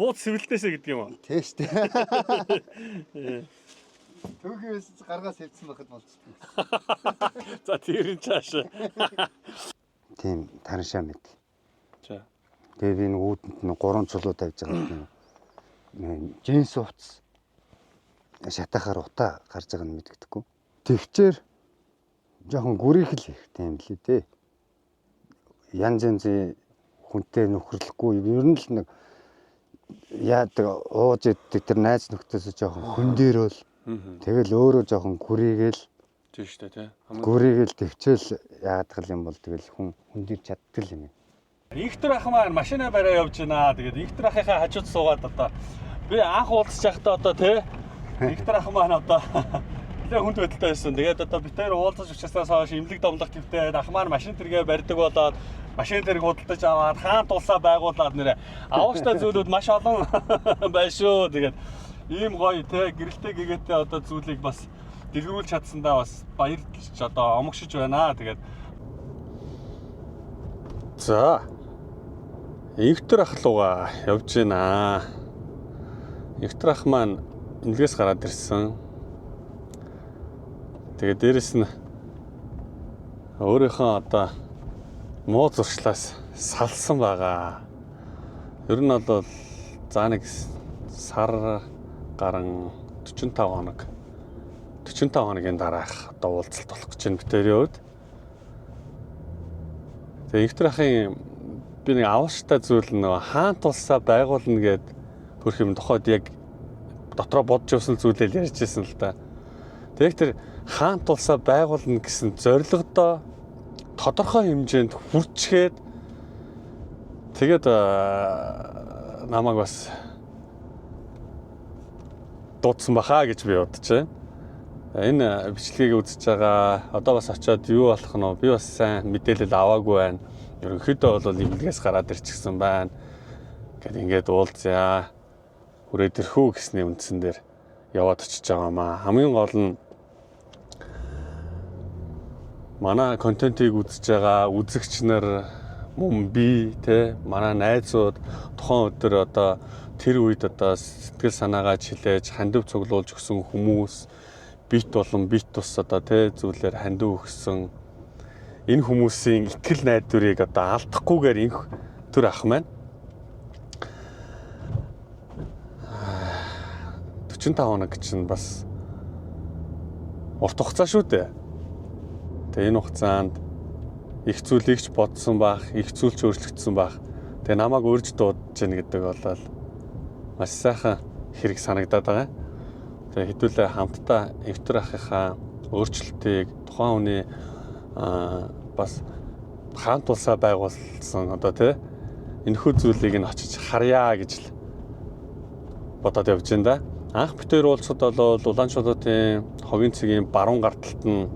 бууд сэвэлтээсэ гэдэг юм уу? Тийм шүү дээ. Түүхээс гаргаас хэвцэн байхад болчихсон. За тэрийн цааш. Тийм тараншаа мэд. За. Тэгээд энэ үүдэнд нь 3 цулуу тавьж байгаа юм. Джинс уц шатахаар утаа гарч байгааг нь мэддэхгүй. Тэгчээр жоохон гүрийхэл хэрэгтэй юм лээ дээ. Янз янзын хүнтэй нөхөрлөхгүй ер нь л нэг яадаг ууж иддэг тэр найз нөхдөс жоохон хүн дээрөөл тэгэл өөрөө жоохон гүрийгээл тийм шүү дээ тий. Гүрийгээл төвчөөл яадаг юм бол тэгэл хүн дээр чаддаг юм. Инхтер ах маань машина бариа явж байна. Тэгээд инхтер ахынхаа хажууд суугаад одоо би анх уулзч байхдаа одоо тий инхтер ах маань одоо нэлээд хүнд байдалтай байсан. Тэгээд одоо бид хоёр уулзаж учраас хойш имлэг домлох твтэй ах маань машин тэргээ барьдаг болоод машин тэрэг худалдаж аваад хаан тулсаа байгуулад нэрэ аваачтай зүйлүүд маш олон байна шүү. Тэгээд ийм гоё тий гэрэлтэй гэгээтэй одоо зүйлийг бас дэлгэрүүлж чадсандаа бас баярлж одоо омогшиж байна. Тэгээд за инхтер ах лугаа явж байна. Инхтер ах маань имлэгээс гараад ирсэн. Тэгээд дээрэс нь өөрийнхөө одоо муу зуршлаас салсан байгаа. Ер нь бол за нэг сар гарan 45 хоног 45 хоногийн дараах одоо уулзалт болох гэж байна битэрийн үед. Тэгээ инхтер ахын би нэг аваачтай зүйл нөө хаан тулсаа байгуулна гэд төрх юм тохойд яг дотроо бодж явсан зүйлээ ярьж ирсэн л да. Тэгээд тэр хаан тулсаа байгуулна гэсэн зорилгодоо тодорхой хэмжээнд хүрчгээд тэгээд намайг бас дуудсан бахаа гэж би бодож байна. Энэ бичлэгийг үзэж байгаа одоо бас очиод юу болох нь би бас сайн мэдээлэл аваагүй байна. Ерөнхийдөө бол имлэгээс гараад ирчихсэн байна. Гэт ингээд уулзъя. Хүрээд ирхүү гэсний үндсэн дээр яваад очиж байгаамаа. Хамгийн гол нь манай контентийг үзэж байгаа үзэгч нар мөн би те манай найзууд тухайн өдөр одоо тэр үед одоо сэтгэл санаагаа чилээж хандив цуглуулж өгсөн хүмүүс бит болон бит тус одоо те зүйлээр хандив өгсөн энэ хүмүүсийн итгэл найдварыг одоо алдахгүйгээр инх төр ах маань 45 хоног чинь бас урт хугацаа шүү дээ. Тэгээ энэ хугацаанд их зүйлийг ч бодсон бах, их зүйл ч өөрчлөгдсөн бах. Тэгээ намайг урьж дуудаж гин гэдэг болол маш сайхан хэрэг санагдаад байгаа. Тэгээ хэдүүлээ хамтдаа инхтер ахынхаа өөрчлөлтийг тухайн хүний бас хаан тулсаа байгуулсан одоо тий энэхүү зүйлийг нь очиж харъя гэж л бодоод явж байна да. Анх бид хоёр уулзахад бол Улаанчуудын ховын цэгийн баруун гарталт нь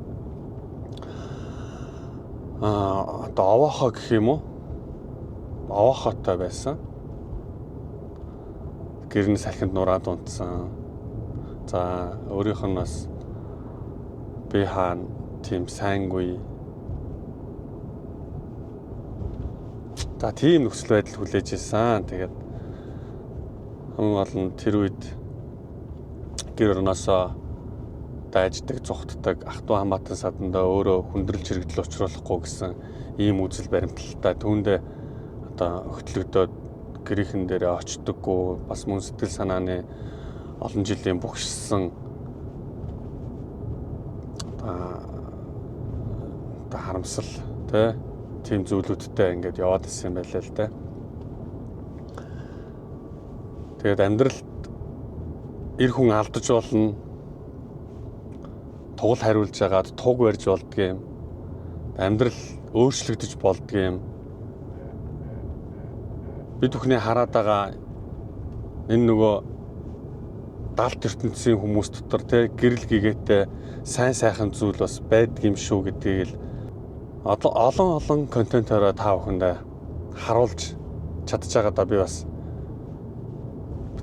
одоо овоохоо гэх юм уу? Овоохоотой байсан. Гэрний салхинд нураад унтсан. За өөрийнх нь бас би хаана тийм сайнгүй. За тийм нөхцөл байдал хүлээж ирсэн. Тэгээд хамгийн гол нь тэр үед гэр орноосоо дайждаг, зүхтдаг, ах トゥ хамаатан садандаа өөрөө хүндрэлж хэрэгдэл учруулахгүй гэсэн ийм үзэл баримталтай түүндээ одоо хөтлөгдөөд гэрийнхэн дээрээ очдоггүй бас мөн сэтгэл санааны олон жилийн бүгшсэн одоо харамсал тийм зүйлүүдтэй ингээд яваад ирсэн байлаа л да. Тэгээд амьдралд эр хүн алдаж болно. Тугал хариулж байгаад туг барьж болдгийм. Амьдрал өөрчлөгдөж болдгийм. Бид бүхний хараад байгаа энэ нөгөө далд ертөнцийн хүмүүс дотор гэрэл гэгээтэй сайн сайхан зүйл бас байдгийм шүү гэдгийг л олон контентороо та бүхэндээ харуулж чадж байгаадаа би бас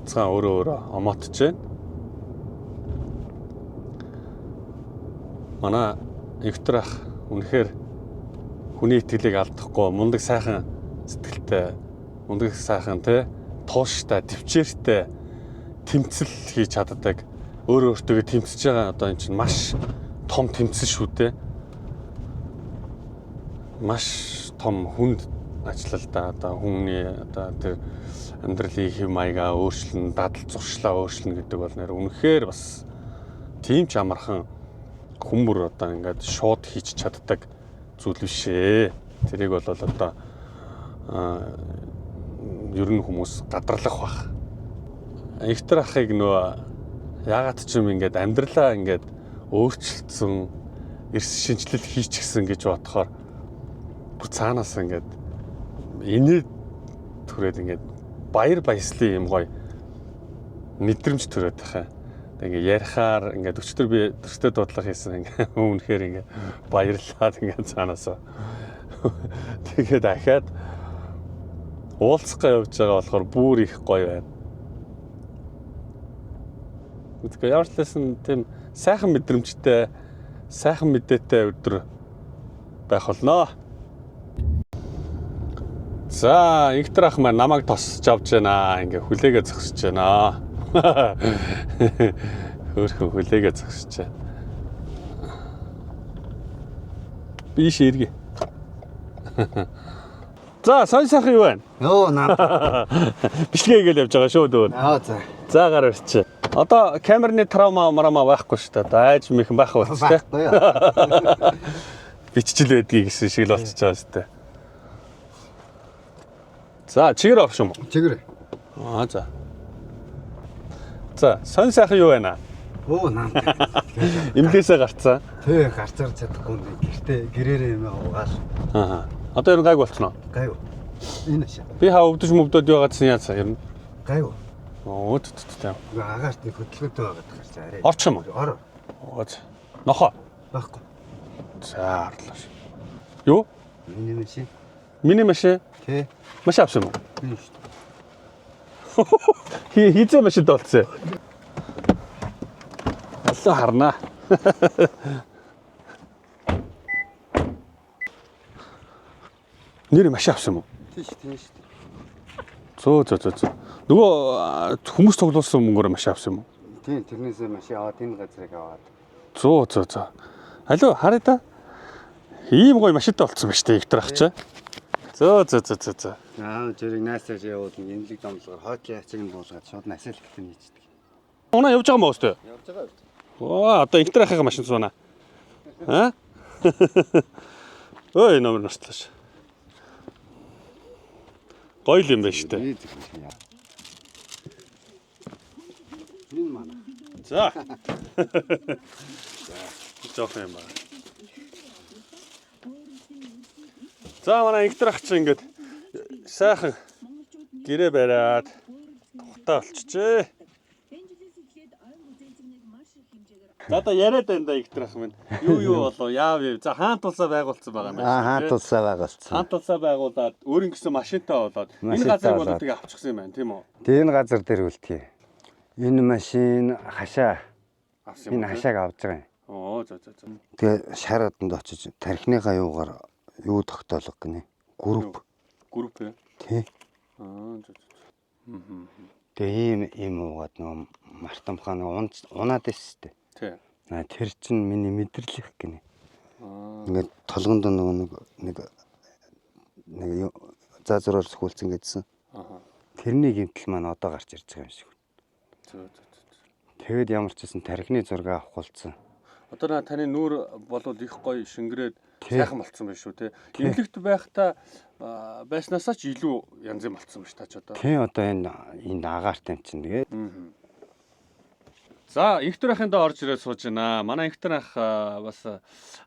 бяцхан өөрөө омотж байна. Манай инхтер ах үнэхээр хүний итгэлийг алдахгүй мундаг сайхан сэтгэлтэй, мундаг сайхан тууштай, төвчээртэй тэмцэл хийж чаддаг. Өөрөө өөртөө тэмцэж байгаа одоо энэ чинь маш том тэмцэл шүү дээ. Маш том хүнд ажиллал да одоо хүмүүний одоо тэр амьдралын хэв маягаа өөрчлөн, дадал зуршлаа өөрчлөн гэдэг бол нэр үнэхээр бас тийм ч амархан хүмүүр одоо ингээд шууд хийж чаддаг зүйл биш ээ. Тэрийг бол одоо ер нь хүмүүс гадарлах бах. Ихтер ахыг нөө яагаад ч юм ингээд амьдралаа ингээд өөрчлөлтсөн эрс шинжилэл хийчихсэн гэж бодохоор бүр цаанаас ингээд инээд түрээд ингээд баяр баясгалын юм гоё мэдрэмж төрөөд тахаа. Ингээ ярихаар ингээд өчтөр би төстэй дуудлага хийсэн ингээ өмнөхөр ингээ баярлаад ингээ цаанаасаа тэгээ дахиад уулзахгаа явж байгаа болохоор бүр их гоё байна. Үгүй ямар ч байсан тийм сайхан мэдрэмжтэй, сайхан мэдээтэй өдөр байх болно. За, Игтер ах маань намайг тосч авч байна. Ингээ хүлээгээ зогсож байна. Хөөрхөн хүлээгээ зогсож байна. Би ширгээ. За, сонь сайхан юу байна? Йоо наа. Бичлэгээ гээл явж байгаа шүү дөөр. За. За гар ирч. Одоо камерны травма байхгүй шүү дээ. Айж мэхэн байх болчихтой. Биччихэл байдгийг гэсэн шиг л болчихж байгаа шүү дээ. За, чигээр орох юм уу? Чигээр. За. За, сонь сайхан юу байна? Оо наа. Имлээсээ гарцсан. Тэ гарцаар чадахгүй гэрээрээ юм уугаал. Одоо ер нь гайг болчихно. Гайв. Энэ шаа. Би хаа өвдөж мөвдөд байгаадсан яасан ер нь. Гайв. Оо тэттэй. Агаарт нэг хөдөлгөөтэй байгаад гарч арай. Орч юм уу? Ор. Ооч. Нохоо. Байхгүй. За арлаа ш. Юу? Миний машин. Миний машин. Тэ. Машин авсан юм уу? Тийм шүү. Хизээ машин доолцсон. Аллаа харнаа. Нэр машин авсан юм уу? Тийм шүү. Зөө. Нөгөө хүмүүс тоглуулсан мөнгөөр машин авсан юм уу? Тийм тэрнээсээ машин аваад энэ газрыг аваад. Зөө. Алло харъя та. Ийм гоё машинтай болцсон ба штэ Игтер ах чи. Зөө. Жирийг наасаа явуул энэлэг домлогоор хоотлын ачиг нь буулгаад шууд насаал гэтэн хийчихдэг. Унаа явж байгаа мó өстөө. Явж байгаа. Оо одоо Игтер ахын машин суунаа. Ой номер нартлааш. Гоё юм байна штэ. Энэ манай. За. Жоох юм байна. За манай Игтер ах чи ингээд сайхан гэрээ бариад тухтай болчихжээ. За одоо яриад байна да Игтер ах минь. Юу болов яав. За хаан тулсаа байгуулсан байгаа юм байна. Хаан тулсаа байгуулсан. Хаан тулсаа байгуулад өөрийн гэсэн машинтай болоод энэ газрыг болоод тэгээ авчихсан юм байна тийм үү? Тэгээ энэ газар дээр үлдээ. Энэ машин хашаа. Авсан юм. Энэ хашааг авч байгаа юм. Оо за. Тэгээ шаарданд очиж тархиныхаа юугаар юу тогтоолго гинэ. Групп ээ. тий. За. Тэгээ ийм уугаад нөгөө мартамхаа нөгөө унаад эстэй. Тий. Тэр чинь миний мэдрэлх гинэ. Ингээд толгонд нэг зазраар сөхүүлсэн гэдсэн. Тэрний гэмтэл маань одоо гарч ирж байгаа юм шиг. Зөө. Тэгэд ямар ч гэсэн тархины зураг авах болсон. Одоо таны нүүр болвол их гоё шингэрээд сайхан болцсон байх шүү те. Имлэгт байхдаа байснаасаа ч илүү янзын болцсон байж та ч одоо. Тий одоо энэ агаартай юм чинь тэгээ. За Игтер ахын доо орж ирээд сууж байна. Манай Игтер ах бас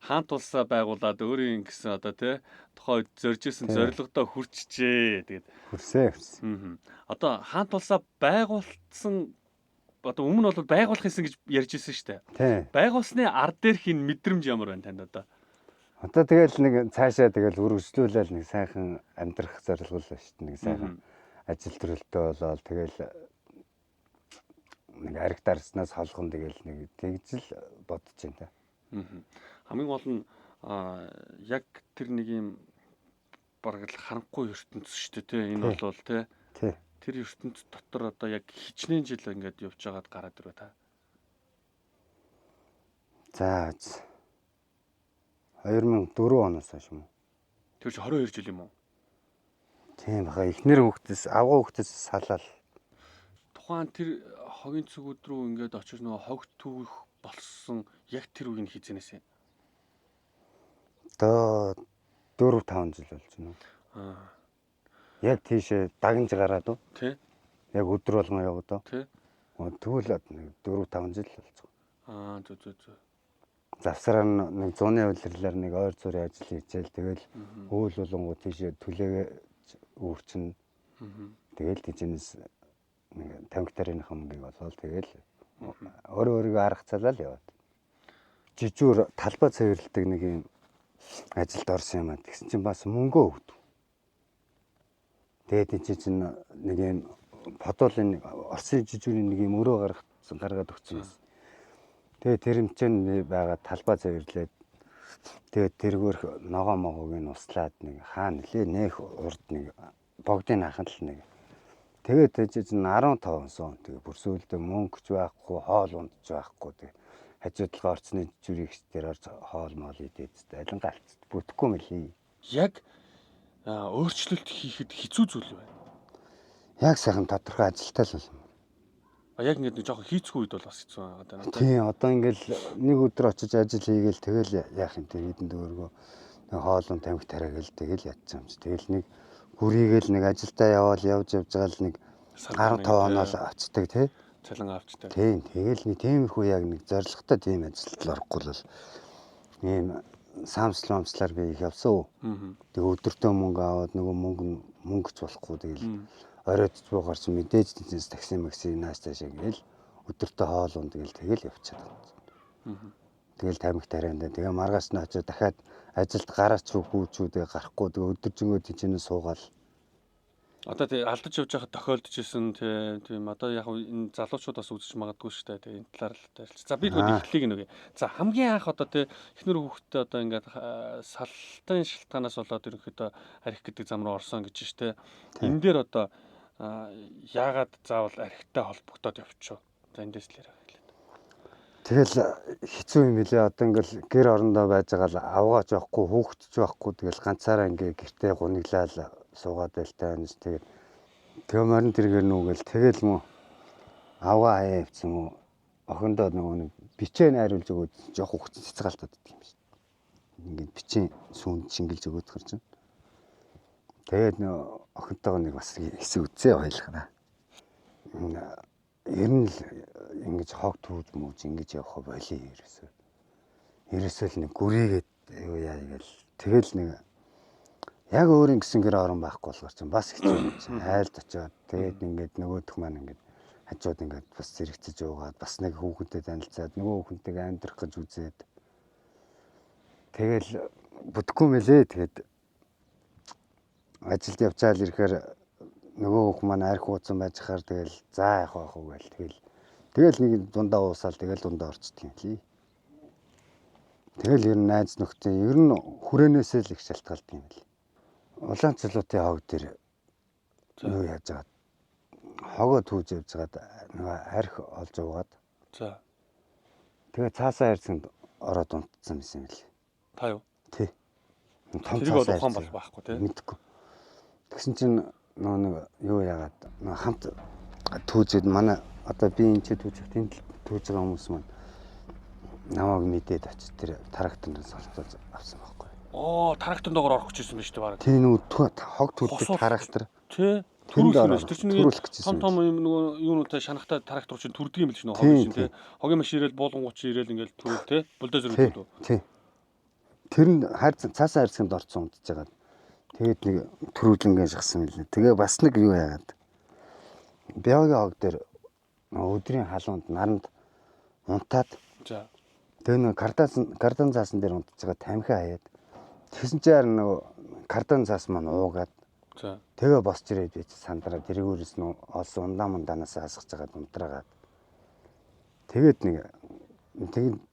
хаан тулсаа байгуулад өөрийн гэсэн одоо те тухай зоржсэн зорилгодоо хүрчжээ. Тэгээд хүрсэн. Одоо хаан тулсаа байгуулсан одоо өмнө бол байгуулах гэсэн гэж ярьж ирсэн шүү дээ. Тий. Байгуулсны ард дээрх энэ мэдрэмж ямар байна танд одоо? Одоо тэгэл нэг цаашаа тэгэл үргэлжлүүлэл нэг сайхан амьдрах зорилго л шүү дээ. Нэг сайхан ажил төрөлтөө болоод тэгэл нэг ариг дарснаас холгон тэгэл нэг тэгжл бодож байна та. Хамгийн гол нь яг тэр нэг юм бараг л харанхуй ертөнц шүү дээ. Энэ бол тий. тэр ертөнц дотор одоо яг хичнээн жил ингээд явж байгаад гараад ирвэ та. За 2004 оноос хойш юм. Тэр чи 22 жил юм уу? Тийм баха эхнэр хүүхдээс авгаа хүүхдээс салаад. Тухайн тэр хогийн цэгүүд рүү ингээд очиж нөгөө хог түүх болсон яг тэр үеийг хийзэнээс. Одоо 4-5 жил болж байна. Аа. Яг тийшээ дагнж гараад уу? Тэ. Яг өдөр болгон яваад уу? Тэ. Тэгвэл 4-5 жил болж байгаа. Аа зөө. Завсраар нэг 100-ны улирлаар нэг ойр зүрийн ажил хийчихэл тэгэл өөл болонгууд тийшээ түлээгээ үүрчин. Тэгэл тийчнээс нэг 50 гектарын хамгийн болоод тэгэл өөрийгөө арга цалаад яваад. Жижүүр талбай цэвэрлдэг нэг юм ажилд орсон юм аа. Тэгсэн чинь бас мөнгөө өгдөг. Тэгээд энэ чинь нэг юм подолын Оросын жижүүрийн нэг юм өрөө гаргаад өгсөн юм. Тэгээд тэр юм чинь байгаа талбай цэвэрлээд тэгээд тэргүүр ногоо могоог нь услаад нэг хаана нэлээ нэх урд нэг богдын ахын л нэг. Тэгээд тийч 15 сон. Тэгээд бүр сүүлдээ мөнгөч байхгүй, хоол ундч байхгүй. Тэгээд хажуудлага орцны жижүүрийг дээр орж хоол моол идээд айлан галц бүтэхгүй мэлий. Яг өөрчлөлт хийхэд хэцүү зүйл байна. Яг сайхан тодорхой ажилтай л байна. Яг ингээд нэг жоохон хийцгүй үед бол бас хэцүү байгаа даа. Тийм одоо ингээл нэг өдөр очиж ажил хийгээл тэгэл яах юм тэр хэдэн дөргөө нэг хоолон тамхи тараагээл тэгэл ядсан юм чи. Тэгэл нэг гүрийгээл нэг ажилдаа явж байгаа л нэг 15 оноо л авцдаг тий. Цалин авчдаг. Тийм тэгэл нэг тиймэрхүү яг нэг зоригтой тийм ажилд орохгүй л ийм самсломслаар би их явсан уу. Тэг өдөртөө мөнгө аваад нөгөө мөнгөч болохгүй тэгэл оройд цуугаар чи мэдээж тэнцээс такси макси нааш таашаа гээл өдөртөө хоол унд тэгэл явчихад байна. Тэгэл тамхи тарианда тэгээ маргааш нь очиж дахиад ажилд гараач хүүчүүдээ гарахгүй тэгээ өдөржингөө тийчнээ суугаал. Одоо тий алдаж явж байхад тохиолдож исэн тийм одоо яг энэ залуучууд бас үзэж магадгүй шүү дээ. Тэгээ энэ талаар л тайлч. За би тэгвэл эхлэлийг нүгэ. За хамгийн анх одоо тий эхнэр хүүхдээ одоо ингээд салтын шалтгаанаас болоод ерөнхийдөө архи гэдэг зам руу орсон гэж штэ. Энэ дээр одоо яагаад заавал архитай холбогдоод явчихв. За эндээс л яриа хэлээ. Тэгэл хэцүү юм билээ. Одоо ингээл гэр орондоо байж байгаа л авгаач байхгүй, хүүхдч байхгүй. Тэгэл ганцаараа ингээ гэртээ гуниглал суугаад байлтай байна. Тэгээ морин тэргээр нүгэл тэгэл мө авгаа хаяа явцсан мө охиндоо нэг бичээ найруулж өгөөд жоох хүүхд цэцгалтаад идэх юм шиг. Ингээд бичээ сүүнд шингэлж өгөөд гарч байна. Тэгээд нөө охинтойгоо нэг бас хэсэг үзээ ойлгохнаа. Ер нь л ингэж хог түүд мүүж ингэж явах болий ерөөсөө. Ерөөсөө л нэг гүрийгээд юу яа гээл тэгэл нэг яг өөрийн гэсэн гэр орон байхгүй болохоор чинь бас хэцүү юм чинь. Айлд очиод тэгээд ингээд нөгөөх маань ингээд хажууд ингээд бас зэрэгцэж уугаад бас нэг хүүхэнтэй танилцаад нөгөө хүүхэнтэйгээ амьдрах гэж үзээд тэгэл бүтэхгүй мэлээ. Тэгээд ажилд явчаал ирэхээр нөгөө хүүхэн маань арх ууцсан байж хаар тэгэл заа явах уу гээл тэгэл нэг дундаа уусаал тэгэл дундаа орчдөг юм лий. Тэгэл ер нь найз нөхдөд ер нь хүрээнээсээ л их шалтгаалдаг юм лий. Улаанцлуутын хог дээр юу яаж байгаа хогоо түүж явж байгаад нөгөө арх олж уугаад. За. Тэгээ цаасаа харьцанд ороод унтцсан байсан юм лий. Та юу? Тий. Том тэрийг бол ухаан бол байхгүй тий. Мэдгүй. Тэгсэн чинь нэг юу яагаад хамт түүжээд манай одоо би энэ ч түүжих тийм түүж байгаа хүмүүс маань намайг мэдээд очиж тэр тракторын солилцож авсан байхгүй. Трактор доогоор орох гэж ирсэн байж тээ баг. Тийм нөгөө хог төлдөг трактор. Тий. Төрүүлэх тэр чинь нэг том нөгөө юунуудаа шанахтай трактор чинь төрдөг юм л ч нөгөө хог чинь тий. Хогийн машин ирээл буулгангууд чинь ирээл ингээл төрөл тий. Бульдозер үү. Тий. Тэр нь цаасаа харьцанд орцсон унтж байгаа. Тэгээд нэг төрүүлэнгээ шахсан мэлээ. Тэгээ бас нэг юу яагаад. Биогийн хог дээр өдрийн халуунд наранд унтаад. За. Тэгээ нэг кардан заасан дээр унтж байгаа тамхи хаяад. Тэгсэн чинь нөгөө кардан заас маань уугаад. За. Тэгээ босч ирээд би сандраа тэргүүрээс нь олсон ундаа мундаанаас асгаж байгаа унтраагаад. Тэгээд нэг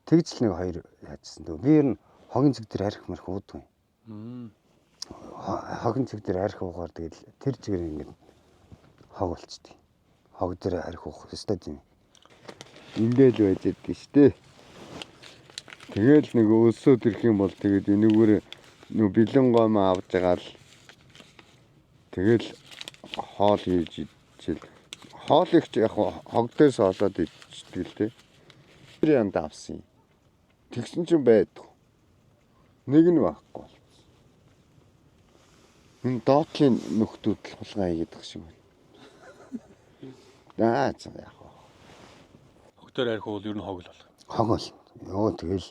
тэгж л нэг хоёр яажсэн. Би ер нь хогийн цэг дээр арх марх уудаг юм. Хогийн цэг дээр арх уугаар тэгэл тэр чигээр ингээд хог болчтой. Хог дээр арх уух ёстой тийм. Ингээл байж яддаг штэ. Тэгэл нэг өлсөд ирэх юм бол тэгээд энэгээр нэг бэлэн гом авч байгаа л тэгэл хоол хийж ичил. Хоолыг ч яг хог дээрс олоод ичдэг л те. Тэр янд авсан. Тэгсэн чинь байдаг. Нэг нь байхгүй. Энэ доотлын нөхдүүд л хулгай хийгээд байгаа шиг байна. За яг. Хөгтөр арх бол ер нь хог л болох. Хог бол. Йоо тэгэл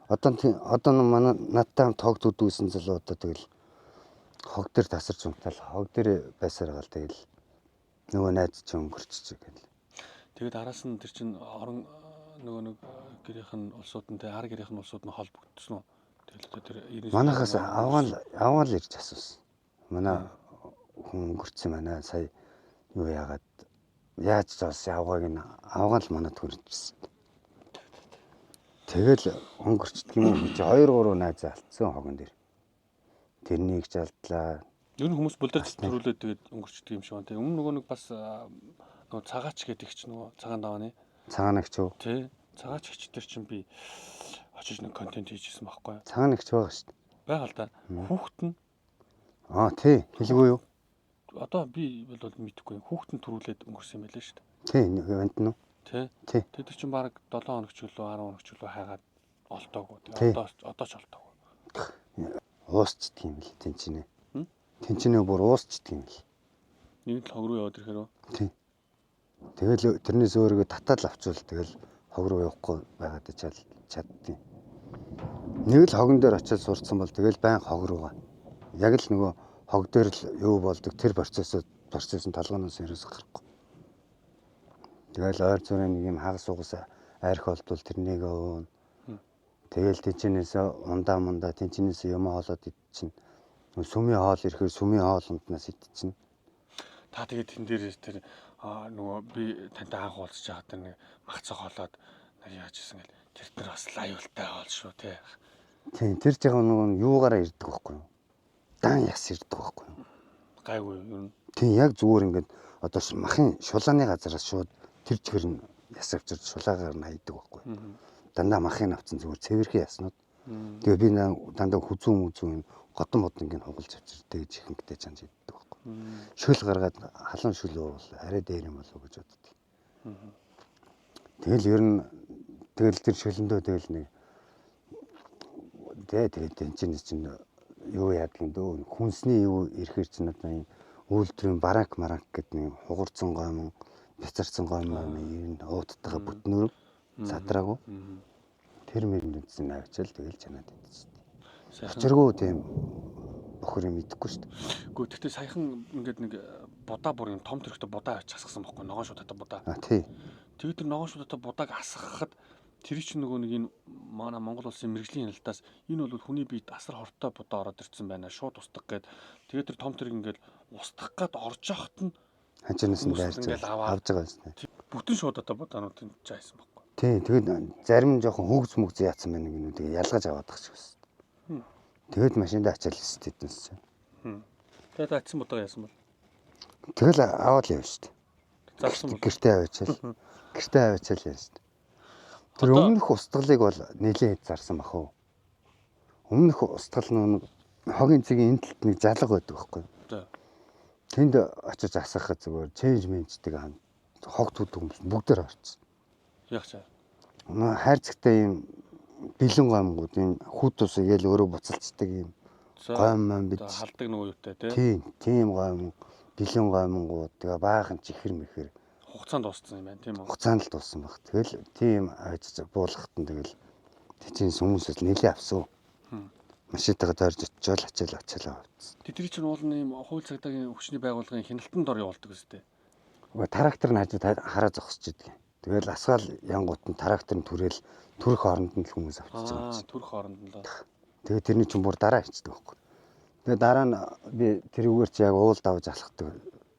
одоо манай надтай тог төдөөсөн залуу одоо тэгэл хог дээр тасарч унтал хог дээр байсаар гал тэгэл нөгөө найз чинь өнгөрчих гэл. Тэгээд араас нь тэр чин орон нөгөө нэг гэрийнх нь улсуудтай ар гэрийнх нь улсууд нь холбогдсон уу? Тэгэл тэр манайхаас аваал ирж асуусан. Манай хүн өнгөрцөн манай сая юу яагаад яаж зоос явгааг нь авгаал манад хүрчихсэн. Тэгэл өнгөрчдөг юм уу гэж 2-3 найз алдсан хогон дээр. Тэрнийг ч алдлаа. Ер нь хүмүүс бүлдэрч төрүүлээд тэгээд өнгөрчдөг юм шиг байна. Тэгээ өмнө нөгөө нэг бас нөгөө цагаач гэдэг их ч нөгөө цагаан давааны. Цагаанагч юу? Тий. Цагаач ихч төр чинь би очиж нэг контент хийжсэн байхгүй юу? Цагаанагч байгаа шүү дээ. Байгаа л да. Хүүхэд нь тий хэлгүй юу? Одоо би бол мэдэхгүй. Хүүхэд нь төрүүлээд өнгөрсөн юм байлээ шүү дээ. Тий нэг event нь. Тий. Тий. Тэр чинь баг 7 хоног ч үлээ 10 хоног ч үлээ хайгаад олдоогүй. Тэгээ одоо ч олдоогүй. Уусчдаг юм л тэнчинээ. Тэнчинээ бүр уусчдаг юм л. Нэг л хог руу яваад ирэхээр үү? Тий. Тэгэл тэрнээс өөрийгөө татаад авчвал тэгэл хог руу явахгүй байгаад чаддیں۔ Нэг л хогон дээр очиж сурцсан бол тэгэл байн хог руугаа. Яг л нөгөө хог дээр л юу болдог тэр процессын толгоноос ерөөс гарахгүй. Тэгэл ойр зүрийн нэг юм хагас угас арх болтвол тэрнийг өвөн. Тэгэл тэнчнээс ундаа тэнчнээс юм хоолоод идчихнэ. Сүмийн хоол ирэхээр сүмийн хоолнднаас идчихнэ. Та тэгээд тэн дээр тэр нөгөө би тантай анх уулзж байгаа тэр нэг магцаа хоолоод яаж исэн гэл тэр бас лаюултай хоол шүү те. Тийм тэр жиг нөгөө юугаараа ирдэг байхгүй юу? Дан яс ирдэг байхгүй юу? Гайгүй юу юм. Тийм яг зүгээр ингээд одоо махын шулааны газараас шууд тэр чигээр нь яс авчирч шулаагаар нь хайдаг байхгүй юу? Дандаа махын авцсан зүгээр цэвэрхэн яснууд. Тэгээ би дандаа хүзүүн юм готон модонгийн хугалж авчирдаг жихэнхтэй чанж иддэг байхгүй юу? Шөл гаргаад халуун шөл бол арай дээр юм болов уу гэж боддог. Тэгэл ер нь тэгэл тэр шөлөндөө тэгэл нэг тэгээд тэнцэнэ чинь юу яадаг юм дөө хүнсний юу ирэхэр чинь одоо юм үйлдвэрийн барак гэдэг нэг хугарцсан гомон бяцарсан гомон юм ууттайгаа бүтнөр садраагүй тэр мөрөндсөн авчил тэгэл чанаад идсэн. Очиргүй тийм бохор юм идэхгүй шүү дээ. Гэхдээ тэгтээ саяхан ингээд нэг будаа бүр юм том төрхтэй будаа авч хасгасан байхгүй ногоон шуудаатай будаа. Тий. Тэгээд тэр ногоон шуудаатай будааг асгахад тэр чинь нөгөө нэг энэ манай Монгол улсын мэрэгжлийн хяналтаас энэ бол хүний биед асар хортой будаа ороод ирсэн байна. Шууд устгах гээд тэгээд тэр том төрх ингээд устгах гээд орж явахт нь ханчнаас нь байрч авж байгаа юм. Бүтэн шуудаатай будаанууд энэ чайсан байхгүй. Тий, тэгээд зарим жоохон хөгц мөгц яатсан байна гэнэ тэгээд ялгаж аваад тах шиг байна. Тэгээд машиндаа ачаал сэтэнс. Тэгээд атсан будаага яасан бол? Тэгэл аваад явна шүү дээ. Зарсан бол гэртээ аваачаал яасан шүү дээ. Тэр өмнөх устгалыг бол нэлээд зарсан бах уу. Өмнөх устгал нэг хогийн цэгийн энэ талд нэг залга байдаг байхгүй юу? Тэнд очиж асахад зүгээр change менеждэг хог төд хүмүүс бүгдээр орцсон. Яг чаа. Хайрцагтай юм бэлэн гомгууд юм хүүт ус игээл өөрөө буцалцдаг юм гом бид халдаг нөгөө юутай тийм гом бэлэн гомгууд тэгээ баахан чихэр мэхэр хугацаанд дууссан юм байна тийм үү? Хугацаанд л дууссан баг. Тэгэл тийм ажиж буулгахт нь тэгэл тийчийн хүмүүсээс нэлээ авсан. Машинтайгаа дорж очиод ачаалаа авчихсан. Тэдний чинь уулын юм хууль цагдаагийн хүчний байгууллагын хяналтанд ор явуулдаг үстэй. Трактор нь хажууд хараа зогсож идэг. Тэгэл асгаал янгууд нь трактор нь түрээл төрөх хооронд нь л хүмүүс авчихсан. Төрөх хооронд нь л. Тэгээ тэрний чинь бүр дараа хийдэг байхгүй. Тэгээ дараа нь би тэрүүгээр чи яг уулд авч алхахдаг.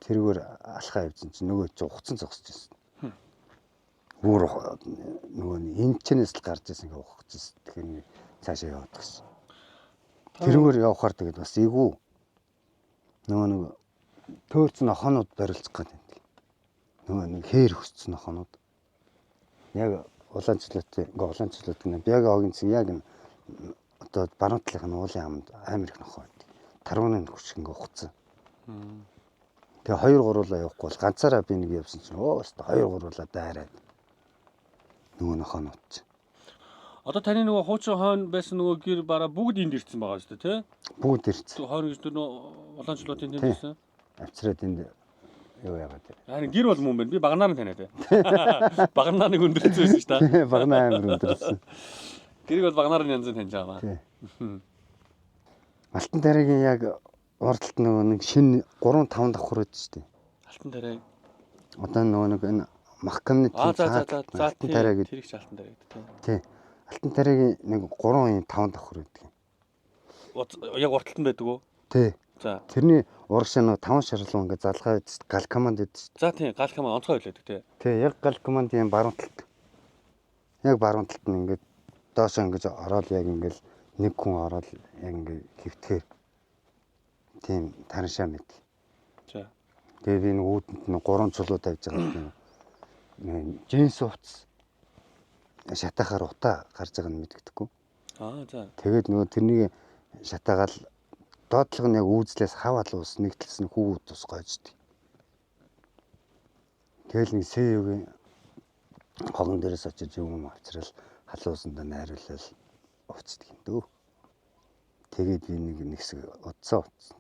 Тэрүүгээр алхаа явьсан чинь нөгөө чи хуцан зогсож байсан. Бүр нөгөө энэ чэнэс л гарч ирсэн ингээ ухаж ирсэн. Тэгэхээр цаашаа яваад гисэн. Тэрүүгээр явахаар тэгээд бас эйгүү нөгөө нэг төөрцөн хонууд барилцах гэдэг. нөгөө нэг хээр өссөн нохонууд. Яг улаанчлалт гэнэ. Бяга огийн цэг яг одоо баруун талынх нь уулын амд амар их нохоо байдаг. Тарууны нөхөш ингээ ухцсан. Тэгээ 2 3-уулаа явахгүй бол ганцаараа би нэг явсан чинь өстө 2 3-уулаа дайраад нөгөө нохоонууд чинь. Одоо таны нөгөө хуучин хойно байсан нөгөө гэр бараа бүгд энд ирсэн байгаа шүү дээ, тий? Бүгд ирсэн. Хойно гэж нөгөө улаанчлалын тэнд ирсэн. Авчраад энд юу яагаад вэ? Харин гэр бол мөн байна. Би багнаар нь таниад байна. Багнаар нэг өндөрсөн байсан шүү дээ. Багнаа амар өндөрсөн. Гэрийг бол багнаар нь янз таньж байгаа. Тий. Алтан тариагийн яг урдталт нөгөө нэг шинэ 3 5 давхар өгдөө шүү дээ. Алтан тариа. Одоо нөгөө нэг энэ махкамны алтан тариа гэдэг. Тэр их алтан тариа гэдэг тий. Алтан тариагийн нэг 3 5 давхар өгдөг. Яг урталт нь байдаг уу? Тий. За. Тэрний урагшаа нөгөө 5 шарлуу ингээ залгаа гал команд гэдэг шүү дээ. За тий, гал команд онцгой хэлээд тий. Тий, яг гал командын баруун талд. Яг баруун талд нь ингээ доошоо ингэж ороод яг ингээл нэг хүн ороод яг ингээ хөвтгөр. Тийм тараншаа мэд. За. Тэгээд энэ үүдэнд нь 3 чулуу тавьж байгаа юм. Джинс уц шатахаар утаа гарч байгааг нь мэддэхгүй. За. Тэгээд нөгөө тэрнийг шатаагаал доотлого нь яг үүзлээс хаваал ус нэгтлээс нь хүүгүүд тус гоожд. Тэгэл нэг сэвгийн хогон дээрээс очиж юм авчрал халуусандаа найруулал уцдаг юм дөө. Тэгээд би нэг хэсэг утсаа утсан.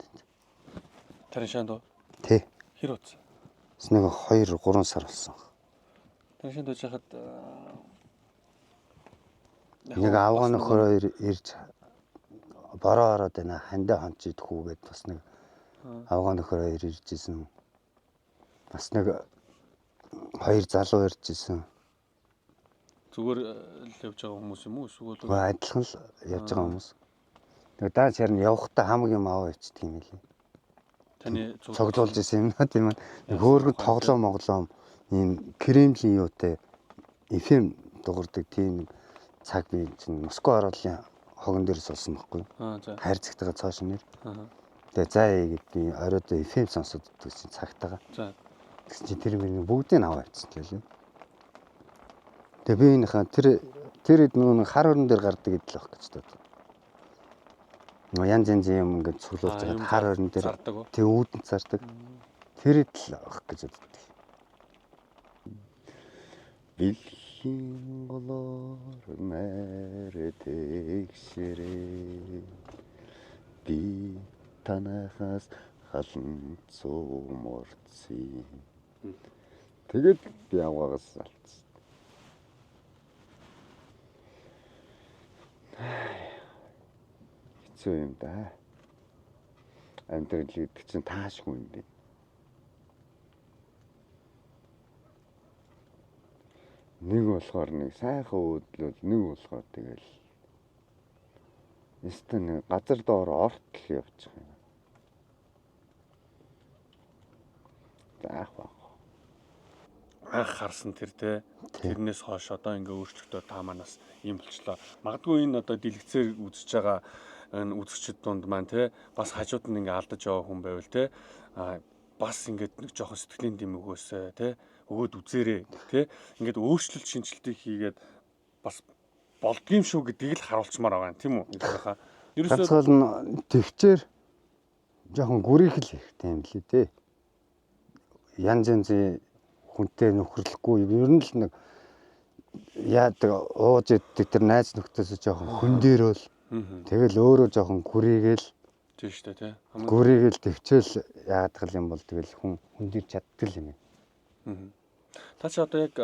Тараншаанд уу? Тий. Хэр утсан? Нэг 2 3 сар болсон. Тараншаанд байж хахад нэг авгаа нөхөр ирж бороо ороод байна. Хандаа хонч идэхүүгээд бас нэг авгаа нөхөр ирж ирсэн. Бас нэг 2 залуу ирж ирсэн. Зүгээр л явж байгаа хүмүүс юм уу? Эсвэл адилхан л явж байгаа хүмүүс. Тэгээ даа чарн явахдаа хамаг юм аваа ичдэг юм лээ. Таны цогцолж исэн юм тийм ээ. Хөөргөн тоглоом ийм кремлийн юутай FM дуурдаг тийм цаг би чинь Москва оруулын хогон дээрс олсон байхгүй. За. Хайрцагтайгаа цааш нэр. Тэгээ заа гэдэг оройд FM сонсоод гэсэн цагтайгаа. За. Тэгсэн чинь тэр миний бүгдийг аваа ичсэн лээ. Тэгээ би энийхээ тэр нөгөө хар өрн дээр гардаг гэдэл байх гэж бодсон. Нөгөө янз юм ингээд цуглуулж байгаа хар өрн дээр тэг үүдэн цардаг. Тэр идэл байх гэж боддог. Бэлхийн голоор мэрэтэгшэрээ би танахаас халан цууморцсон. Тэгээд би аваагаас алдсан. Хэцүү юм да. Амьдрал гэдэг чинь таашгүй юм бэ. Нэг болохоор нэг сайхан өөдлөл нэг болохоор тэгэл нэстэн газар доор ортол явчих юм. Заах баг. Анх харсан тэр те тэрнээс хойш одоо ингээ өөрчлөлтөө та манаас юм болчлоо. Магадгүй энэ одоо дэлгэцээр үзэж байгаа энэ үзэгчд дунд маань те бас хажууд нь ингээ алдаж яваа хүн байвал те бас ингээд нэг жоохон сэтгэлийн дэм өгөөсэй те өгөөд үзээрэй те ингээд өөрчлөлт шинжилтийг хийгээд бас болдгийм шүү гэдгийг л харуулчмаар байгаа юм тийм үү гэдэгхаа. Ерөөсөө нь төвчээр жоохон гүрийхэл хэрэгтэй юм лээ те. Янз янзын хүнтэй нөхөрлөхгүй ер нь л нэг яадаг ууж иддэг тэр найз нөхдөс жоохон хүн дээрөөл тэгэл өөрөө жоохон гүрийгээл тийм шүү дээ тий. Гүрийгээл төвчөөл яадаг юм бол тэгэл хүн дээр чаддаг юм. Та чи одоо яг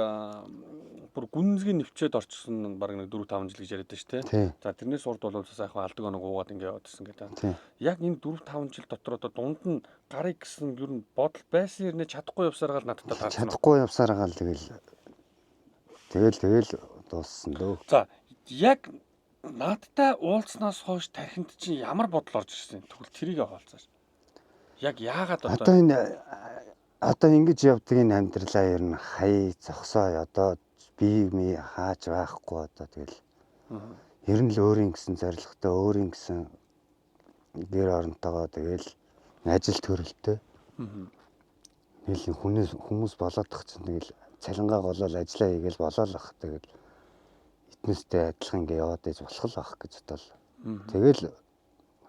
бүр гүнзгий нэвчээд орчихсон баг нэг 4 5 жил гэж яриад байна шүү дээ. За тэрнээс урд бол сайхан алдаг оног уугаад ингэ яваад ирсэн гэдэг. Яг энэ 4 5 жил дотор одоо дунд нь гарыг гэсэн ер нь бодол байсан юм чадахгүй явсараа л надад таарсан. Чадахгүй явсараа л тэгэл дууссан дөө. За яг наадтай уулзнаас хойш тархинд чинь ямар бодол орж ирсэн? Тэгвэл тэрийг хаалцааш. Яг яагаад одоо ингэж явдаг энэ амьдралаа ер нь хай зогсоо одоо би хааж байхгүй одоо тэгэл ер нь л өөрийн гэсэн зорилготой өөрийн гэсэн гэр оронтойгоо тэгэл ажил төрөлтэй Нийлэн хүмүүс болоодох чинь тэгэл цалингаа голол ажиллаа хийгээл болоол ах. Тэгэл эднэстэй адилхан ингээ яваад иж болох л ах гэж бодвол. Тэгэл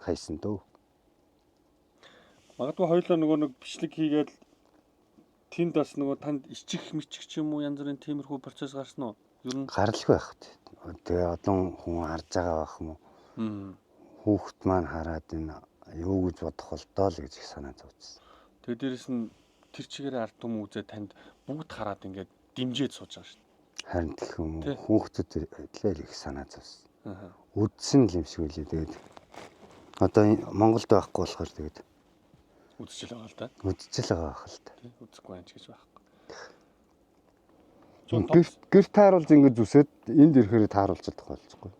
хайсан дөө. Магадгүй хоёулаа нөгөө нэг бичлэг хийгээд тэнд бас нөгөө танд ичих мичих ч юм уу янз бүрийн тиймэрхүү процесс гарсан уу? Ер нь Гаралгүй байх. Тэгээ олон хүн харж байгаа байх юм уу? Хүүхэд маань хараад энэ юу гэж бодох болдоо л гэж их санаа зовчихсон. тэгээ дээрэс нь тэр чигээр ард түмэн үзээ танд бүгд хараад ингээд дэмжиж сууж байгаа шүү дээ. Харин гэх юм уу? Хүүхдүүд л их санаа зовсон. Аа. Үдсэн л юм шиг үлээ. Тэгээд одоо Монголд байхгүй болохоор тэгээд Үдчихэл байгаа л да. үдчихэл байгаа байх л та. Үдсэхгүй байна ч гэж байхгүй. Гэр тааруулж ингэж үсээд энд ирэхээр тааруулж чадахгүй болчихгүй.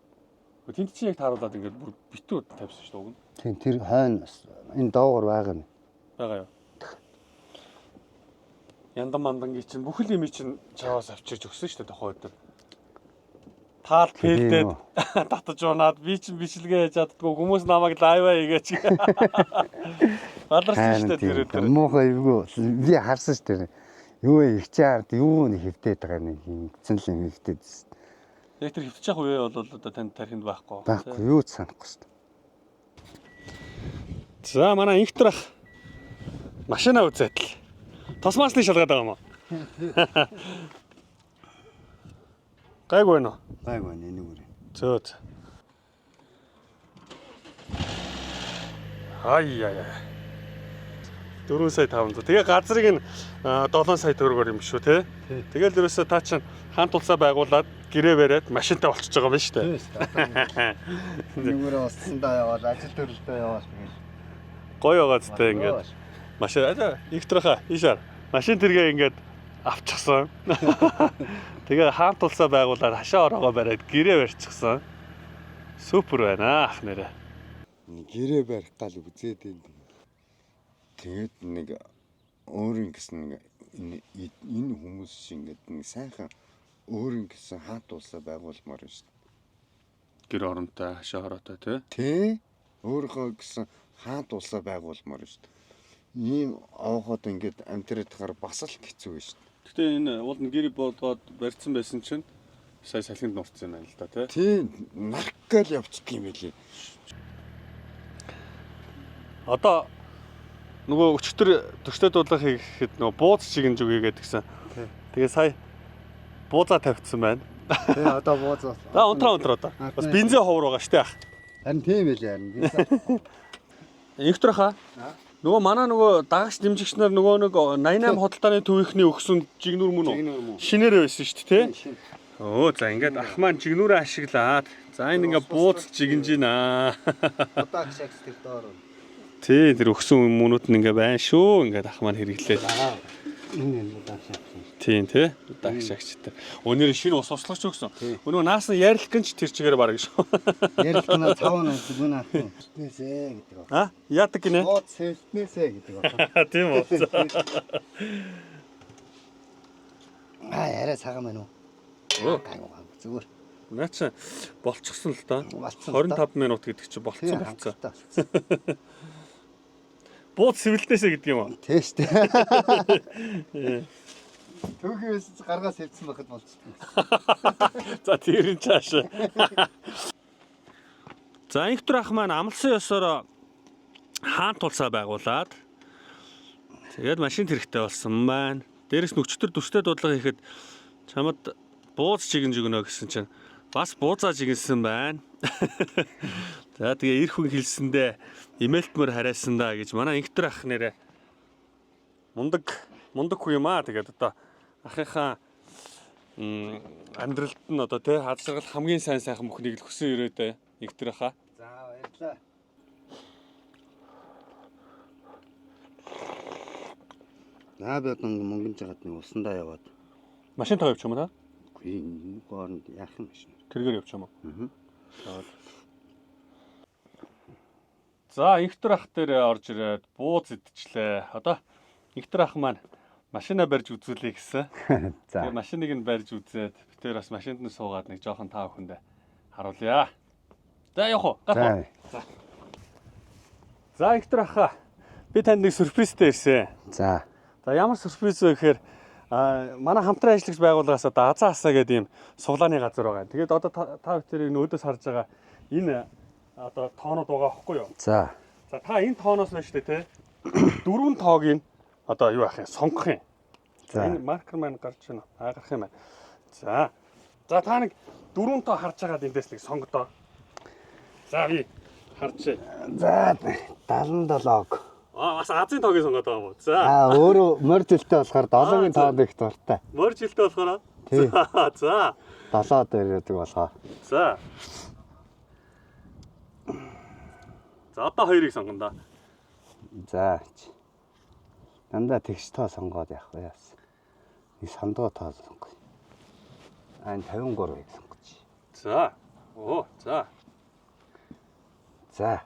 Тэнд чи яг тааруулаад ингээд бүр битүү тавьсан шүү дээ уг нь. Тийм тэр хойно энэ доогор байгаа нь. Байгаа юу? Яндан мандангийн чинь бүхэл юм чинь чаваас авчирч өгсөн шүү дээ тохоо өдөр. Таал пэлдээд татаж унаад би чинь бичлэгээ хийж чаддгүй хүмүүс намайг лайваа хийгээч. Баларсан шүү дээ тэр өдөр. Муухай юу би харсан шүү дээ. Юу ихчээ ард юу нэг хөвтээд байгаа нэг хэмцэн л юм хөвтээд. Яг тэр хөвтчих үе бол одоо танд тархинд байхгүй. Байхгүй юу ч санахгүй шүү дээ. За манай инхтэр ах машина үзээд л тосмаасны шалгаад байгаа юм уу? Гайгүй байна уу? Гайгүй байна энийг үрээ. Зөө. Ай яа. 4 сая 500. Тэгээ газрыг нь 7 сая төгрөгөөр юм шүү те. Тэгэл ерөөсөө та чинь хаан тулсаа байгуулад гэрээ бариад машинтай болчихж байгаа юм шүү дээ. Нэгүрээ уссандаа яваад ажил төрөлдөө яваад тэгэл. Гоё байгаа зү ингээд. Машин ихтрахаа ийшаар. Машин тэргээ ингээд авчихсан. Тэгээ хаан тулсаа байгуулад хашаа ороогоо бариад гэрээ барьчихсан. Супер байна ах нэрэ. Гэрээ барих гал үзээд энэ. Тэгээд нэг өөрийн гэсэн нэг энэ хүмүүс шиг ингээд нэг сайхан өөрийн гэсэн хаат улсаа байгуулмаар байна шүү дээ. Гэр оронтой хашаа ороотой тий. Өөрийнхөө гэсэн хаат улсаа байгуулмаар байна шүү дээ. Ийм авахад ингээд амтраад тахаар бас л хэцүү байна шүү дээ. Гэтэ энэ уул нь гэр бодоод барьсан байсан чинь сая салхинд нурцсан байна л да тий. Тий, наркал явчихдаг юм билий. Одоо нөгөө өчтөр төгстэй дуудлага хийхэд нөгөө бууз чигэн зүгээгээд гисэн. Тэгээ сая буузаа тавьчихсан байна. Тий, одоо буузаа. За унтраа одоо. Бас бензин ховор байгаа штэ ах. Харин тийм байлээ харин. Инхтэр хаа. Нөгөө манай нөгөө дагагч дэмжигч нар нөгөө нэг 88 худалдааны төвийнхний өгсөн жигнүр мөн үү? Шинээр байсан шүү дээ тий. Өө за ингээд ах маань жигнүрээ ашиглаад за энэ ингээ бууз жигэнж гинэ. Одоо агшаагч тэр доор. Тий тэр өгсөн хүмүүнүүд нь ингээ байна шүү. Ингээд ах маань хэрэглээд. Энэ удаагшаагч. Тийм тий. Удаагшаагч тэр. Өнөр шинэ ус услагч өгсөн. Өнөө наасан ярилгэнч тэр чигээр бараг шүү. Ярилгана цавна зүгэн ах. Нээсээ гэдэг. А? Яадаг гинэ? Бод сэлтнээсээ гэдэг. Тийм үү. Арай цагаан байна уу? Гайгүй зүгээр. Наач болчихсон л да. 25 минут гэдэг чи болцсон. Бууд сэвэлтээсэ гэдэг юм уу? Тий штэ. Түүхээс гаргаас хэлсэн байхад болчихсон. За тэрэн чааш. За инхтэр ах маань амлсан ёсоор хаан тулсаа байгуулад тэгээд машин хэрэгтэй болсон байна. Дээрээс нь өчтөр төстэй дуудлага хийхэд чамд бууз чигэн өгнө гэсэн чинь бас буузаа чигэнсэн байна. За тэгээ эр хүн хэлсэндээ имэйлтмөр харайсан да гэж манай инхтэр ах нэрэ мундаг хүн юм аа. Тэгээд одоо ахынхаа амьдралд нь одоо тий хадсаргал хамгийн сайхан бүхнийг л хүсэн ирээдээ инхтэр ахаа. За баярлалаа. Наабад мөнгөн жагаад нэг усандаа яваад. Машин тоо явчих юм уу та? Үгүй энэ гоорнд яах юм машин. Тэргээр явчих юм уу? За инхтэр ах дээр орж ирээд бууз идчихлээ. Одоо инхтэр ах маань машина барьж үзүүлээ гэсэн. За. Тэгээ машиныг нь барьж үзээд битээр бас машинд нь суугаад нэг жоохон таа бүхэндээ харуулъя. За явах уу? Гах. За инхтэр ах би танд нэг сюрпризтэй ирсэн. За. За ямар сюрприз вэ гэхээр манай хамтран ажиллагч байгууллагаас одоо Азаа асаа гэдэг ийм суглааны газар байгаа. Тэгээд одоо та бүхэн энэ өөдөөс харж байгаа энэ одоо тоонууд байгаа байхгүй юу? За та энэ тооноос нь шүү дээ те. 4 тоогийн одоо юу ах юм сонгох юм. За энэ маркер маань гарч байна. Гарах юм байна. За та нэг 4 тоо харж байгаа эндээс нэг сонгодоо. За би харж. За 77-г. Бас Азийн тоогийн сонгоод байгаа юм уу? За. Өөрөө морь жилтэй болохоор 7-гийн тоонд их дуртай. Морь жилтэй болохоор. Тий. За. 7 дээр яадаг болохоо. За. За одоо хоёрыг сонгоно да. За. Дандаа тэгш тоо сонгоод явах вэ? Нэг сандуу тоо сонгоё. Энэ 53-ыг сонгоч. За. Оо, за. За.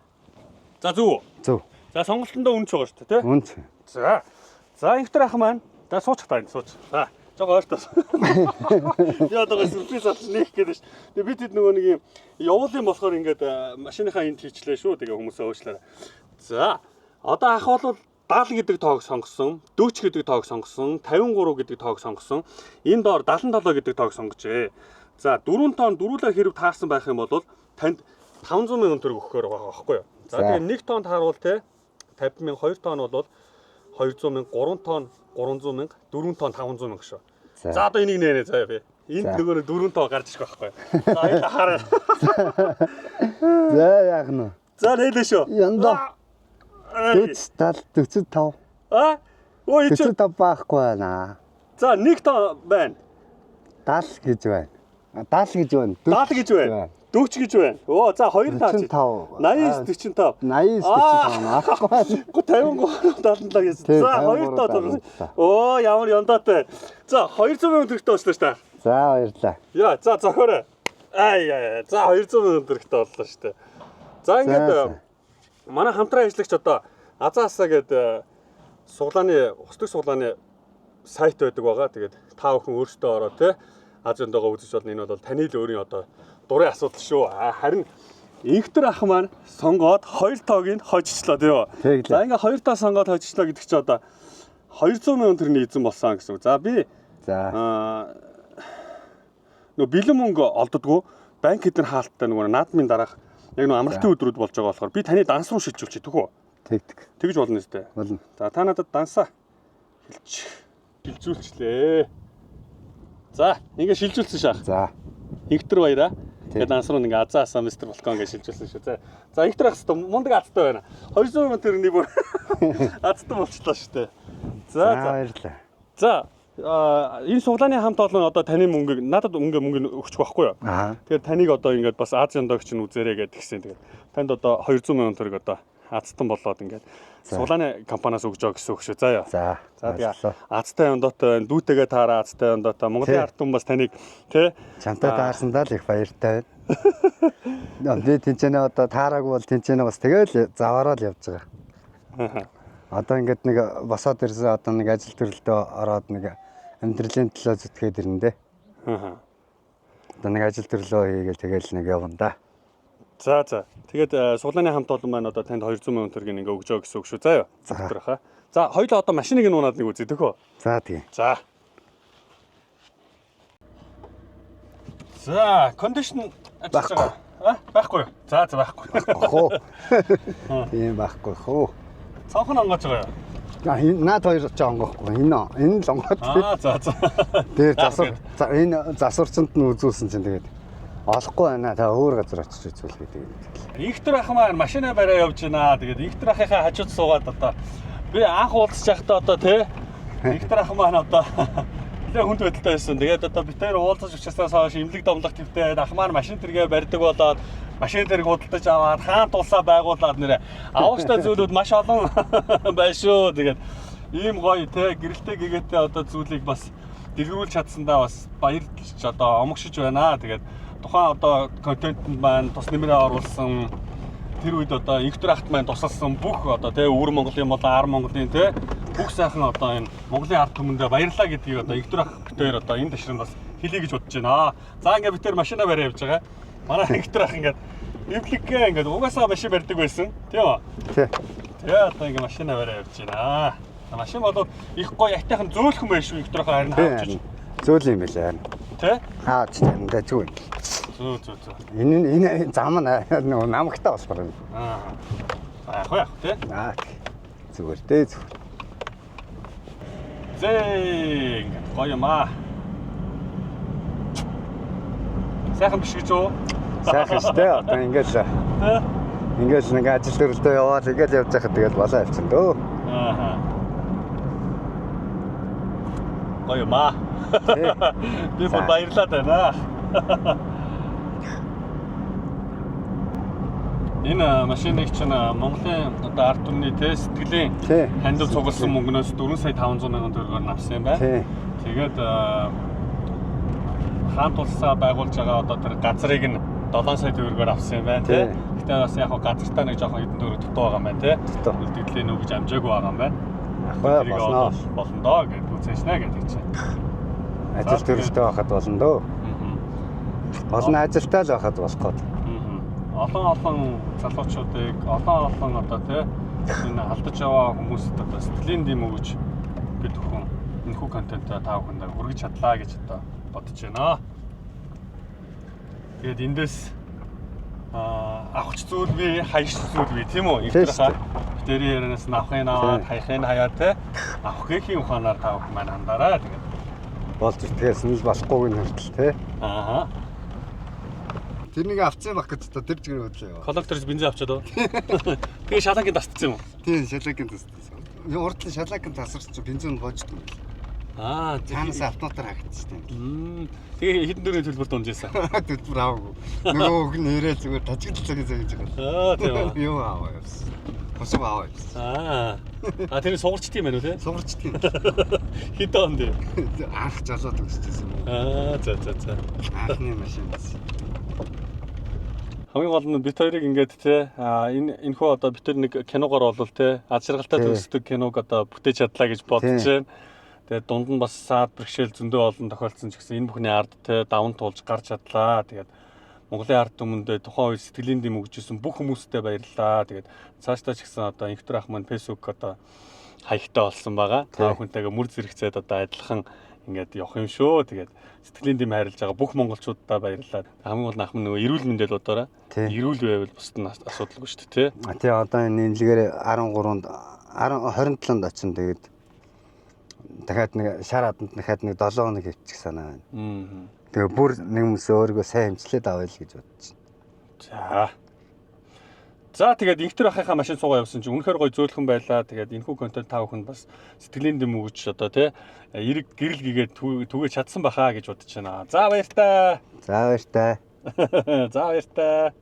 За зүг. Зөв. За сонголтондоо үнч байгаа шүү дээ, тий? Үнч. За. За инхтер ах маань. За суучих та энэ сууч. За. Жог ойртоо. Яа даа сюрприз авчих гээд ш. Тэгээ бид хэд нөгөө нэг юм явуулын болохоор ингээд машиныхаа энд хийчлээ шүү. Тэгээ хүмүүсээ уучлаарай. За. Одоо ах бол 70 гэдэг тоог сонгосон, 40 гэдэг тоог сонгосон, 53 гэдэг тоог сонгосон. Энэ доор 77 гэдэг тоог сонгожээ. За 4 тоон дөрүүлээ хэрэг таарсан байх юм бол танд 500 сая төгрөг өгөхөөр байгаа байхгүй юу? За тэгээ 1 тоонд харуул те 50 сая, 2 тоон бол 200 сая, 3 тоон 300 сая, 4 тоон 500 сая шүү. За одоо энийг нэрээ заяа би. Энд нөгөө 4 тоо гарч ирэх байхгүй юу? За энэ хараа. За яах нь. За нээлээ шүү. Яндаа. 45. Өө ич 45 байхгүй байна. За 1 тоо байна. 70 гэж байна. 70 гэж байна. 70 гэж байна. 40 гэж байна. Оо за 2 таа чи. 80 45. 80 45 аахгүй байна. 53 77 гэсэн. За 2 тоо. Оо ямар яндаатай. За 200 сая төгрөгтэй боллоо шүү дээ. За баярлаа. Яа за зохиорой. За 200 сая төгрөгтэй боллоо шүү дээ. За ингээд манай хамтран ажиллагч одоо Азаасаа гэдэг суглааны устдах суглааны сайт байдаг байгаа. Тэгээд та бүхэн өөрсдөө ороо те Азинд байгаа үзэж болно. Энэ бол таны л өөрийн одоо дурын асуудал шүү. Харин инхтер ах маань сонгоод 2 тоогийг хожичлоо тий. За ингээ 2 тоо сонгоод хожичлоо гэдэг чи одоо 200 сая төгрөгийн эзэн болсон гэсэн. За би нөгөө бэлэн мөнгө олддоггүй банк эдгээр хаалттай нөгөө наадмын дараах яг нөгөө амралтын өдрүүд болж байгаа болохоор би таны данс руу шилжүүлчих төгөө. Тэгж болно үстэй. Болно. За та надад дансаа шилжүүлчлээ. За ингээ шилжүүлсэн шах. За. Инхтер баяраа. Тэгээд данс руу ингээ Азаасаа мистер Балкон гэж шилжүүлсэн шүү. За инхтер ах хэвээр мундаг азтай байна. 200 сая төгрөгийн бүр азтай болчихлоо шүү дээ. За баярлалаа. За энэ суглааны хамт олон одоо таны мөнгөийг надад мөнгө өгчих байхгүй юу? Тэгээд таныг одоо ингээд бас Азийн догч нь үзээрэй гэдгийгсэн. Тэгээд танд одоо 200 сая төгрөг одоо азтан болоод ингээд суглааны компаниас өгж байгаа гэсэн үг шүү. Заа. За тэгээ азтай ондоотой дүүтэйгээ таараа азтай ондоотой Монголын ард түмэн бас таныг тий чамтай таарсандаа л их баяртай байна. Би тэнцэнэ одоо таараагүй бол тэнцэнэ бас тэгэл заваараа л явж байгаа. Одоо ингээд нэг босоод ирсэн одоо нэг ажил төрөлдөө ороод нэг амьдралын төлөө зүтгээд ирнэ. Одоо нэг ажил төрлөө хийгээл тэгэл нэг явна да. За. Тэгээд суглааны хамт олон маань одоо танд 200 сая төгрөгийг ингээ өгж байгаа гэсэн үг шүү. Заа юу. За. За хоёулаа одоо машиныг нь унаад нэг үзье төхөө. За тийм. За. За, кондишн ажиллаж байгаа. Байхгүй юу? За байхгүй. Хөө. Тийм байхгүй хөө. Цонхон онгоож байгаа юу? Наад хоёр ч онгохгүй. Энэ л онгоод. За. Тэр энэ засварчанд нь үзүүлсэн чинь тэгээд олохгүй байна. Та өөр газар очиж үзүүл гэдэг. Инхтер ах маань машина бариа явж байна. Тэгээд инхтер ахынхаа хажууд суугаад одоо би анх уулзч байхдаа одоо тий инхтер ах маань одоо нэлээ хүнд байдалтай байсан. Тэгээд одоо бид тэр уулзаж учраас хойш имлэг домлох твтэй ах маань машин тэргээ барьдаг болоод машин тэрэг худалдаж аваад хаан тулсаа байгуулад нэрэ аваачтай зүйлүүд маш олон байна шүү. Тэгээд ийм гоё тий гэрэлтэй гэгээтэй одоо зүйлийг бас дэлгэрүүлж чадсандаа бас баярлж одоо омогшиж байна. Тэгээд тухайн одоо контентэнд маань тус нэмрээ оруулсан тэр үед одоо инхтер ахт маань тусалсан бүх одоо тий өвөр Монголын болон ар Монголын тий бүх сайхан одоо энэ Монголын ард түмэндээ баярлаа гэдгийг одоо инхтер ах битээр одоо энэ ташранд бас хэлье гэж бодож байна. За ингээд битээр машина бариа явж байгаа. Манай инхтер ах ингээд эвлэггээ ингээд угаасаа машин барьдаг байсан тийм үү? Тий. Тэгээ одоо ингээд машина бариа явж байна. Машин бол их гоё айтайхан зөөлхөн байх шүү ихтрэх харин хавчиж. Зөөл юм байлаа. Тэ? Хаач энэ зүг. Зөө. Энэ зам намагтай болохоор юм. Яг тий. Зүгээр дээ зүгээр. Зээ ингээд гоё юм аа. Сайхан биш гэж үү? Сайхан штэ одоо ингээд нэг ажил төрөлдөө яваад ингээд явж байхад тэгэл болоо явчихсан дөө. Гоё юм аа. Би баярлалаа байна. Энэ машиныг чинь Монголын одоо ард түмний сэтгэлийн хандив цугласан мөнгнөөс 4 сая 500 мянган төгрөгөөр авсан юм байна. Тэгээд хаант улсаа байгуулж байгаа одоо тэр газрыг нь 7 сая төгрөгөөр авсан юм байна тий. Гэтэ бас яг газартаа нэг жоохон хэдэн төгрөг дутуу байгаа юм байна тий. Үлдэгдлийн өгж амжаагүй байгаа юм байна. Болно доо гэж үзээшнэ гэдэг чинь. Ажил төрөлтэй байхад болно дөө. Олон ажилтай л байхад болох гээд. Олон залуучуудыг олон одоо тий энэ алдаж яваа хүмүүст одоо сэтгэлийн дэм өгж бид бүхэн энэхүү контентоо та бүхэндээ хүргэж чадлаа гэж одоо бодож байна. Тэгээд эндээс авахч зүйл би, хаягч зүйл би тийм үү? Ихтрхаа битэрийн ярианаас авахын аваад, хаяхын хаяад те авах гэхийн ухаанаар та бүхэн маань хандаарай. Тэгээд болж итгэсэн л болохгүй юм хэлтэл те. Тэрнийг авцсан байх гэж одоо тэр чигээр хөдлөө. Коллекторс бензин авчаад уу? Тэгээ шалаагийн тасцсан юм уу? Тийм, шалаагийн тасцсан. Урд нь шалаагийн тасарч бензин гоождгүй. Цаанаас автоматар хаагчихсан. Тэгээ хэдэн дөрөв төлбөр дунжсэн. Төлбөр аваагүй. Нөгөө үг нь ирээ зүгээр тажигдал цагийн цагийн байгаа. Тийм үү. Юу аваа явсан. Босоо аваа явсан. Тэр сугарчт юм байна уу те? Сугарчт юм. Хэдэн он дээр? Анх жолоод өгсөжсэн. За. Анхны машин. Хамгийн гол нь бит хоёрыг ингээд те энэхүү одоо бит хоёр нэг киногоор болвол те аз жаргалтай төсдөг киног одоо бүтээж чадлаа гэж бодож байна. Тэгээд дунд нь бас саад бэрхшээл зөндөө олон тохиолдсон ч гэсэн энэ бүхний ард те даван туулж гарч чадлаа. Тэгээд Монголын ард түмэнд тухайн үе сэтгэлийн дэм өгчсэн бүх хүмүүстээ баярлалаа. Тэгээд цаашдаа ч гэсэн одоо инхтер ах маань фэйсбુક одоо хаягтай болсон байгаа. Та бүхэнтэйгээ мөр зэрэгцээд одоо адилхан ингээд явах юм шүү. Тэгээд сэтгэлийн дэм хайрлаж байгаа бүх монголчуудаа баярлалаа. Хамгийн гол нь ах минь нөгөө эрүүл мэндэл бодоорой. Эрүүл байвал бусд нь асуудалгүй шүү дээ, тий. Тий одоо энэ нэлгээр 13-нд 27-нд очин тэгээд дахиад нэг шар аданд дахиад нэг 7 хоног хөвчих санаа байна. Тэгээ бүр нэг юмс өөрийгөө сайн хэмжлээд авъя л гэж бодож байна. За тэгээд инхтер ахыхаа машин суугаа явсан чинь үнэхээр гоё зөөлхөн байлаа. Тэгээд энэхүү контент та бүхэнд бас сэтгэлийн дэм өгч одоо тий эрэг гэрэл гээгээд түгэж чадсан бахаа гэж бодож байна. За баяртай. За баяртай. За баяртай.